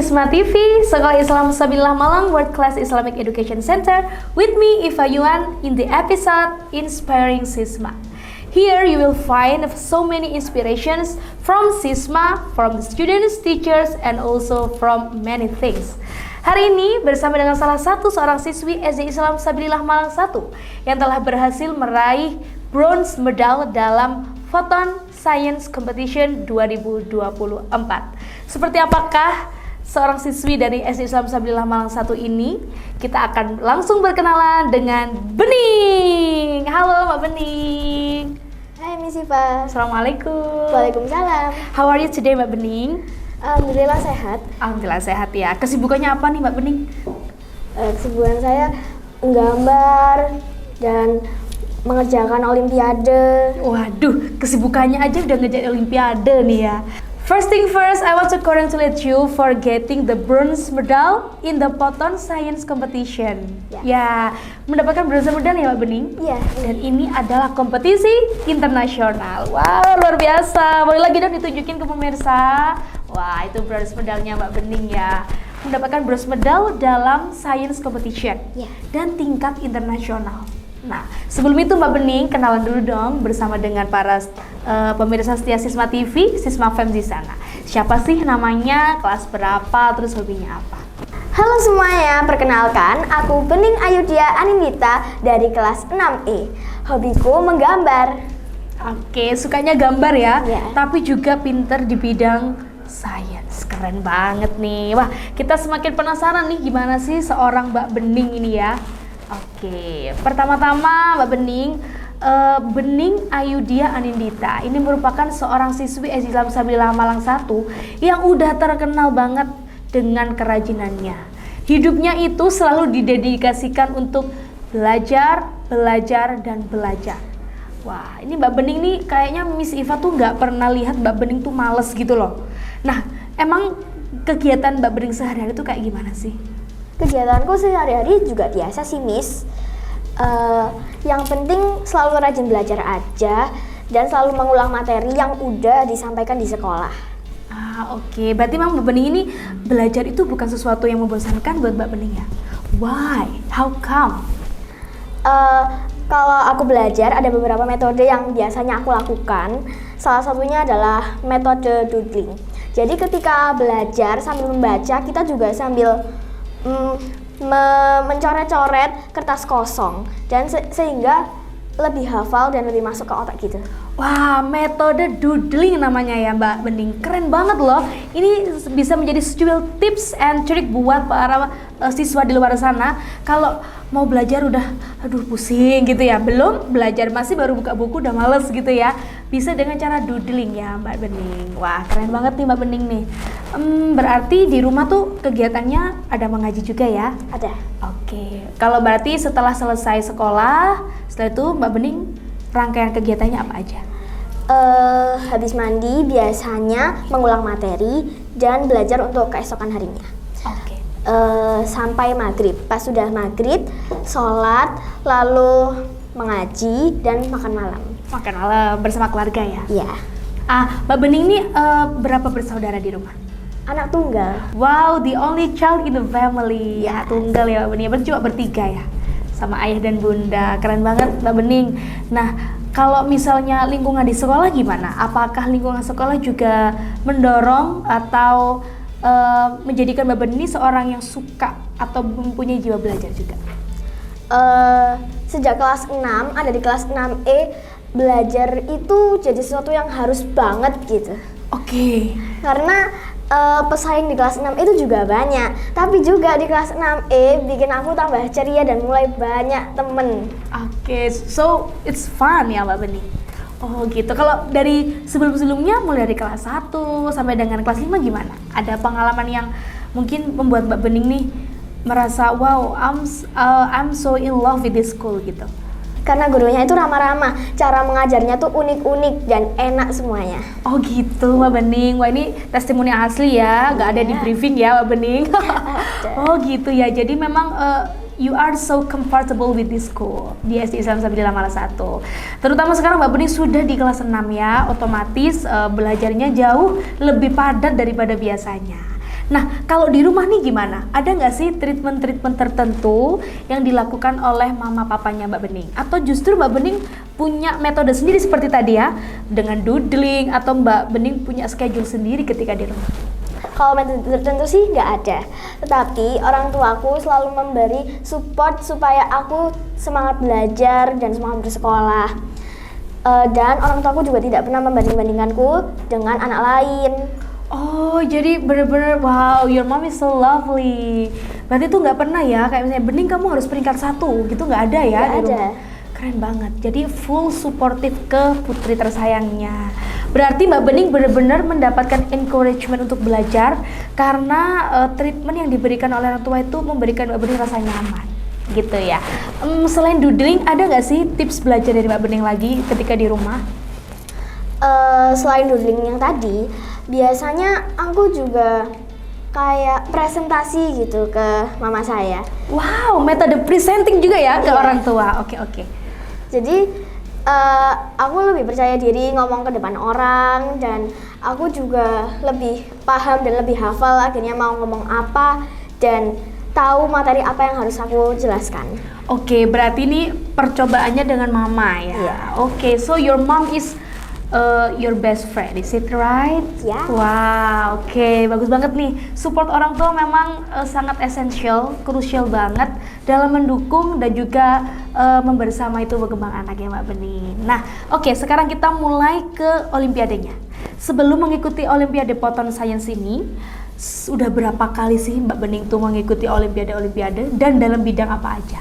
Sisma TV, Sekolah Islam Sabilillah Malang World Class Islamic Education Center. With me, Iva Yuan, in the episode Inspiring Sisma. Here you will find so many inspirations from Sisma, from the students, teachers, and also from many things. Hari ini bersama dengan salah satu seorang siswi SD Islam Sabilillah Malang 1 yang telah berhasil meraih bronze medal dalam Photon Science Competition 2024. Seperti apakah seorang siswi dari SD Islam Sabilillah Malang 1 ini? Kita akan langsung berkenalan dengan Bening. Halo Mbak Bening. Hai Miss Iva. Assalamualaikum. Waalaikumsalam. How are you today Mbak Bening? Alhamdulillah sehat. Alhamdulillah sehat ya. Kesibukannya apa nih Mbak Bening? Kesibukan saya menggambar dan mengerjakan olimpiade. Waduh, kesibukannya aja udah ngejar olimpiade nih ya. First thing first, I want to congratulate you for getting the bronze medal in the Photon Science Competition. Ya, mendapatkan bronze medal ya Mbak Bening? Iya. Dan ini adalah kompetisi internasional. Wow, luar biasa. Boleh lagi dong ditunjukin ke pemirsa. Wah, itu bronze medalnya Mbak Bening ya. Mendapatkan bronze medal dalam Science Competition. Iya. Dan tingkat internasional. Nah, sebelum itu Mbak Bening, kenalan dulu dong bersama dengan para pemirsa setia Sisma TV, Sisma Fem di sana. Siapa sih namanya, kelas berapa, terus hobinya apa? Halo semuanya, perkenalkan aku Bening Ayudhya Anindita dari kelas 6E. Hobiku menggambar. Oke, sukanya gambar ya, Iya. tapi juga pinter di bidang sains. Keren banget nih. Wah, kita semakin penasaran nih gimana sih seorang Mbak Bening ini ya. Oke, pertama-tama Mbak Bening, Bening Ayudhya Anindita ini merupakan seorang siswi SD Islam Sabilillah Malang 1 yang udah terkenal banget dengan kerajinannya. Hidupnya itu selalu didedikasikan untuk belajar, dan belajar. Wah, ini Mbak Bening nih kayaknya Miss Iva tuh nggak pernah lihat Mbak Bening tuh males gitu loh. Nah, emang kegiatan Mbak Bening sehari-hari tuh kayak gimana sih? Kegiatanku sehari-hari juga biasa sih Miss. Yang penting selalu rajin belajar aja dan selalu mengulang materi yang udah disampaikan di sekolah. Oke. Berarti memang Mbak Bening ini belajar itu bukan sesuatu yang membosankan buat Mbak Bening ya? Why? How come? Kalau aku belajar ada beberapa metode yang biasanya aku lakukan. Salah satunya adalah metode doodling. Jadi ketika belajar sambil membaca, kita juga sambil mencoret-coret kertas kosong dan sehingga lebih hafal dan lebih masuk ke otak gitu. Wah, metode doodling namanya ya Mbak Bening. Keren banget loh. Ini bisa menjadi sebuah tips and trick buat para siswa di luar sana. Kalau mau belajar udah pusing gitu ya, belum belajar masih baru buka buku udah males gitu ya, bisa dengan cara doodling ya Mbak Bening. Wah, keren banget nih Mbak Bening nih. Berarti di rumah tuh kegiatannya ada mengaji juga ya? Ada. Oke, kalau berarti setelah selesai sekolah, setelah itu Mbak Bening rangkaian kegiatannya apa aja? Habis mandi biasanya mengulang materi dan belajar untuk keesokan harinya. Oke. Sampai maghrib. Pas sudah maghrib, sholat, lalu mengaji dan makan malam. Makan malam bersama keluarga ya? Iya. Mbak Bening ini berapa bersaudara di rumah? Anak tunggal. Wow, the only child in the family. Ya. Anak tunggal ya Mbak Bening. Berarti cuma bertiga ya? Sama ayah dan bunda. Keren banget Mbak Bening. Nah, kalau misalnya lingkungan di sekolah gimana? Apakah lingkungan sekolah juga mendorong atau menjadikan Mbak Bening ini seorang yang suka atau mempunyai jiwa belajar juga? Sejak kelas 6, ada di kelas 6E, belajar itu jadi sesuatu yang harus banget gitu. Oke. Karena pesaing di kelas 6 itu juga banyak. Tapi juga di kelas 6E bikin aku tambah ceria dan mulai banyak temen. Oke, so it's fun ya Mbak Bening? Oh gitu. Kalau dari sebelum-sebelumnya mulai dari kelas 1 sampai dengan kelas 5 gimana? Ada pengalaman yang mungkin membuat Mbak Bening nih merasa wow, I'm so in love with this school gitu? Karena gurunya itu ramah-ramah, cara mengajarnya tuh unik-unik dan enak semuanya. Oh gitu Mbak Bening, wah ini testimoni asli ya, nggak ada di briefing ya Mbak Bening. Oh gitu ya, jadi memang you are so comfortable with this school di SD Islam Sabilillah Malang 1. Terutama sekarang Mbak Bening sudah di kelas 6 ya, otomatis belajarnya jauh lebih padat daripada biasanya. Nah, kalau di rumah nih gimana? Ada nggak sih treatment-treatment tertentu yang dilakukan oleh mama papanya Mbak Bening? Atau justru Mbak Bening punya metode sendiri seperti tadi ya, dengan doodling, atau Mbak Bening punya schedule sendiri ketika di rumah? Kalau metode tertentu sih nggak ada, tetapi orang tuaku selalu memberi support supaya aku semangat belajar dan semangat bersekolah. Dan orang tuaku juga tidak pernah membanding-bandingkanku dengan anak lain. Oh, jadi bener-bener wow, your mom is so lovely. Berarti tuh nggak pernah ya, kayak misalnya Bening kamu harus peringkat 1, gitu nggak ada ya? Nggak di ada. rumah? Keren banget, jadi full supportive ke putri tersayangnya. Berarti Mbak Bening benar-benar mendapatkan encouragement untuk belajar karena treatment yang diberikan oleh orang tua itu memberikan Mbak Bening rasa nyaman, gitu ya. Selain doodling, ada nggak sih tips belajar dari Mbak Bening lagi ketika di rumah? Selain doodling yang tadi, biasanya aku juga kayak presentasi gitu ke mama saya. Wow, metode presenting juga ya ke Iya. orang tua. Oke. Jadi aku lebih percaya diri ngomong ke depan orang, dan aku juga lebih paham dan lebih hafal akhirnya mau ngomong apa dan tahu materi apa yang harus aku jelaskan. Oke, berarti ini percobaannya dengan mama ya. Iya. Oke, so your mom is your best friend, is it right? Ya. Wow, oke, bagus banget nih. Support orang tua memang sangat esensial, krusial banget dalam mendukung dan juga membersama itu berkembang anak ya Mbak Bening. Nah, oke, sekarang kita mulai ke olimpiadenya. Sebelum mengikuti Olimpiade Photon Science ini, sudah berapa kali sih Mbak Bening tuh mengikuti olimpiade-olimpiade dan dalam bidang apa aja?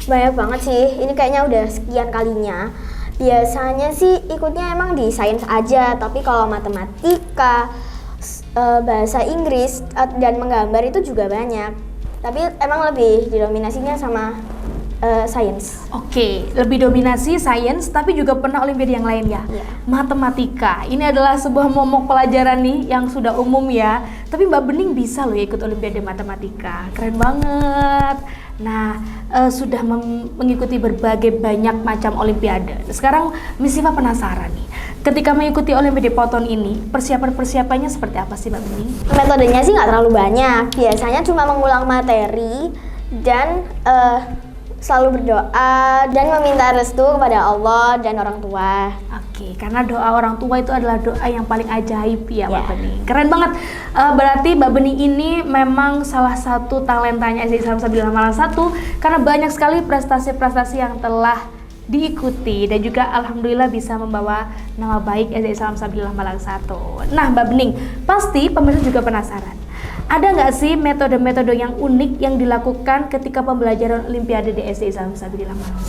Banyak banget sih, ini kayaknya udah sekian kalinya. Biasanya sih ikutnya emang di sains aja, tapi kalau matematika, bahasa Inggris, dan menggambar itu juga banyak. Tapi emang lebih didominasinya sama sains. Oke, lebih dominasi sains, tapi juga pernah olimpiade yang lain ya. Iya. Matematika, ini adalah sebuah momok pelajaran nih yang sudah umum ya. Tapi Mbak Bening bisa loh ya ikut olimpiade matematika, keren banget. Nah, sudah mengikuti berbagai banyak macam olimpiade. Sekarang Miss Siva penasaran nih, ketika mengikuti olimpiade Photon ini, persiapan-persiapannya seperti apa sih Mbak Bening? Metodenya sih nggak terlalu banyak, biasanya cuma mengulang materi dan selalu berdoa dan meminta restu kepada Allah dan orang tua. Oke, karena doa orang tua itu adalah doa yang paling ajaib ya Mbak Ya. Bening. Keren banget. Berarti Mbak Bening ini memang salah satu talentanya SD Islam Sabilillah Malang 1 karena banyak sekali prestasi-prestasi yang telah diikuti dan juga alhamdulillah bisa membawa nama baik SD Islam Sabilillah Malang 1. Nah Mbak Bening, pasti pemirsa juga penasaran. Ada nggak sih metode-metode yang unik yang dilakukan ketika pembelajaran Olimpiade di SD Islam Sabilillah Malang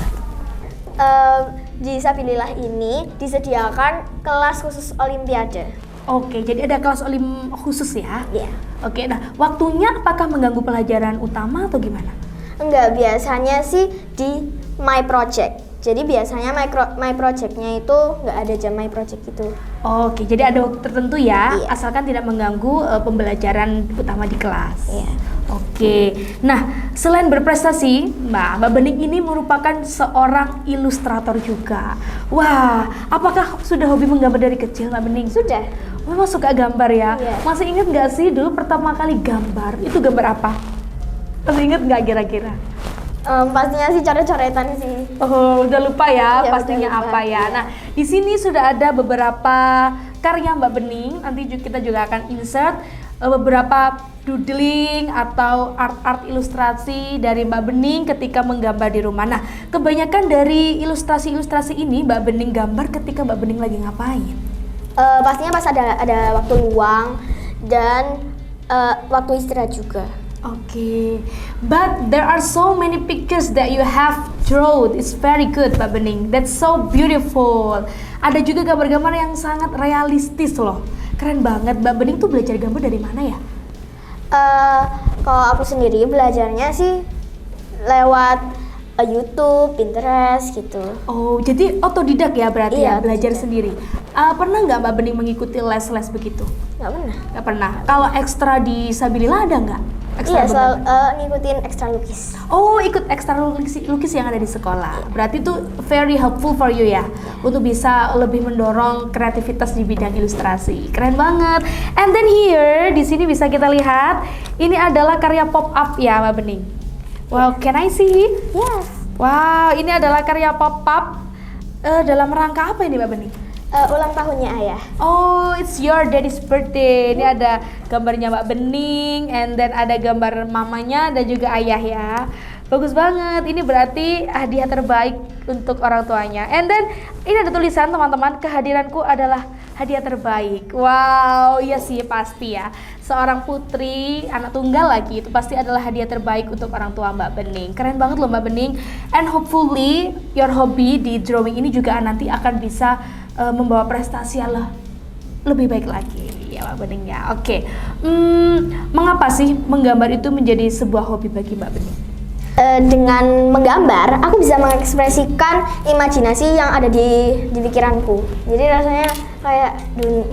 1? Di Sabilillah ini disediakan kelas khusus Olimpiade. Oke, jadi ada kelas olim khusus ya? Iya. Oke, nah waktunya apakah mengganggu pelajaran utama atau gimana? Enggak, biasanya sih di My Project. Jadi biasanya my projectnya itu nggak ada jam my project itu. Oke, jadi ada waktu tertentu ya, Iya. asalkan tidak mengganggu pembelajaran utama di kelas. Iya. Oke, nah selain berprestasi, Mbak Bening ini merupakan seorang ilustrator juga. Wah, apakah sudah hobi menggambar dari kecil Mbak Bening? Sudah. Memang suka gambar ya? Iya. Masih ingat nggak sih dulu pertama kali gambar, itu gambar apa? Masih ingat nggak kira-kira? Pastinya sih coret-coretan sih. Oh, udah lupa ya Iya, pastinya udah lupa, apa ya. iya. Nah, di sini sudah ada beberapa karya Mbak Bening. Nanti kita juga akan insert beberapa doodling atau art ilustrasi dari Mbak Bening ketika menggambar di rumah. Nah, kebanyakan dari ilustrasi-ilustrasi ini Mbak Bening gambar ketika Mbak Bening lagi ngapain? Pastinya pas ada waktu luang dan waktu istirahat juga. Okay, but there are so many pictures that you have drawn. It's very good, Mbak Bening. That's so beautiful. Ada juga gambar-gambar yang sangat realistis loh. Keren banget. Mbak Bening tuh belajar gambar dari mana ya? Kalau aku sendiri belajarnya sih lewat YouTube, Pinterest gitu. Oh, jadi otodidak ya berarti Iya, ya, belajar otodidak. sendiri. Pernah nggak Mbak Bening mengikuti les-les begitu? Nggak pernah. Nggak pernah. Kalau ekstra di Sabilillah ada nggak? Ekstra Iya, selalu bangga. ngikutin ekstra lukis. Oh, ikut ekstra lukis yang ada di sekolah. Berarti itu very helpful for you ya, untuk bisa lebih mendorong kreativitas di bidang ilustrasi. Keren banget. And then here, di sini bisa kita lihat, ini adalah karya pop up ya, Mbak Bening. Wow, can I see? Yes. Wow, ini adalah karya pop up dalam rangka apa ini, Mbak Bening? Ulang tahunnya ayah. Oh, it's your daddy's birthday. Ini ada gambarnya Mbak Bening, and then ada gambar mamanya dan juga ayah ya. Bagus banget. Ini berarti hadiah terbaik untuk orang tuanya. And then ini ada tulisan teman-teman, kehadiranku adalah hadiah terbaik. Wow, iya sih pasti ya. Seorang putri, anak tunggal lagi, itu pasti adalah hadiah terbaik untuk orang tua Mbak Bening. Keren banget loh Mbak Bening. And hopefully your hobby di drawing ini juga nanti akan bisa membawa prestasi yang lebih baik lagi ya Mbak Bening ya. Oke. Mengapa sih menggambar itu menjadi sebuah hobi bagi Mbak Bening? Dengan menggambar, aku bisa mengekspresikan imajinasi yang ada di pikiranku. Jadi rasanya kayak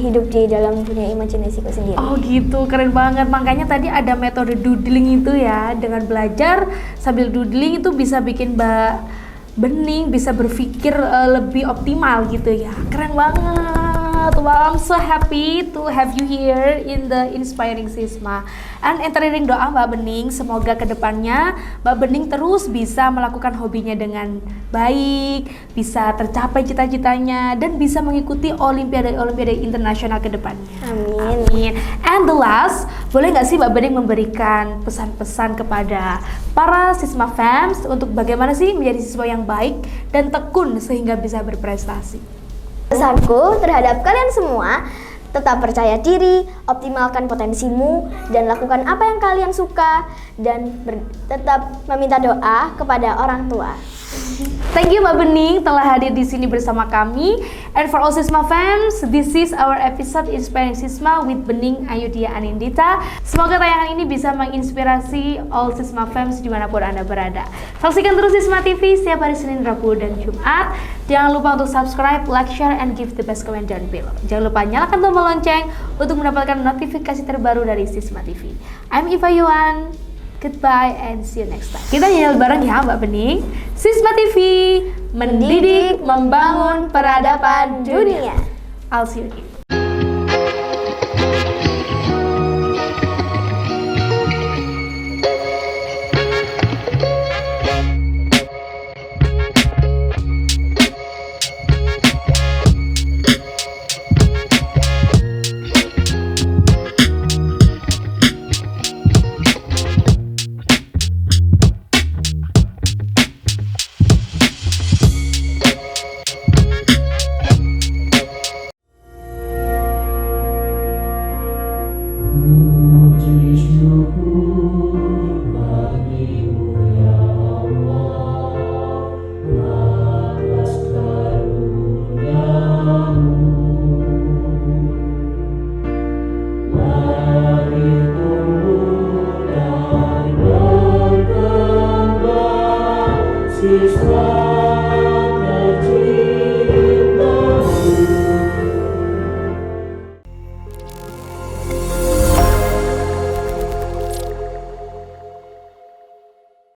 hidup di dalam dunia imajinasiku sendiri. Oh gitu, keren banget. Makanya tadi ada metode doodling itu ya. Dengan belajar sambil doodling itu bisa bikin Mbak Bening bisa berpikir lebih optimal gitu ya. Keren banget. Wow, I'm so happy to have you here in the Inspiring Sisma. And entering doa Mbak Bening, semoga kedepannya Mbak Bening terus bisa melakukan hobinya dengan baik, bisa tercapai cita-citanya, dan bisa mengikuti olimpiade internasional kedepannya. Amin. Amin. And the last, boleh nggak sih Mbak Bening memberikan pesan-pesan kepada para Sisma fans untuk bagaimana sih menjadi siswa yang baik dan tekun sehingga bisa berprestasi? Pesanku terhadap kalian semua, tetap percaya diri, optimalkan potensimu, dan lakukan apa yang kalian suka, dan tetap meminta doa kepada orang tua. Thank you Mbak Bening telah hadir di sini bersama kami. And for all Sisma fans, this is our episode Inspiring Sisma with Bening Ayudhya Anindita. Semoga tayangan ini bisa menginspirasi all Sisma fans dimanapun Anda berada. Saksikan terus Sisma TV setiap hari Senin, Rabu, dan Jumat. Jangan lupa untuk subscribe, like, share, and give the best comment down below. Jangan lupa nyalakan tombol lonceng untuk mendapatkan notifikasi terbaru dari Sisma TV. I'm Iva Yuan. Goodbye and see you next time. Kita nyanyi bareng ya Mbak Bening. Sisma TV, mendidik, membangun peradaban dunia. I'll see you again.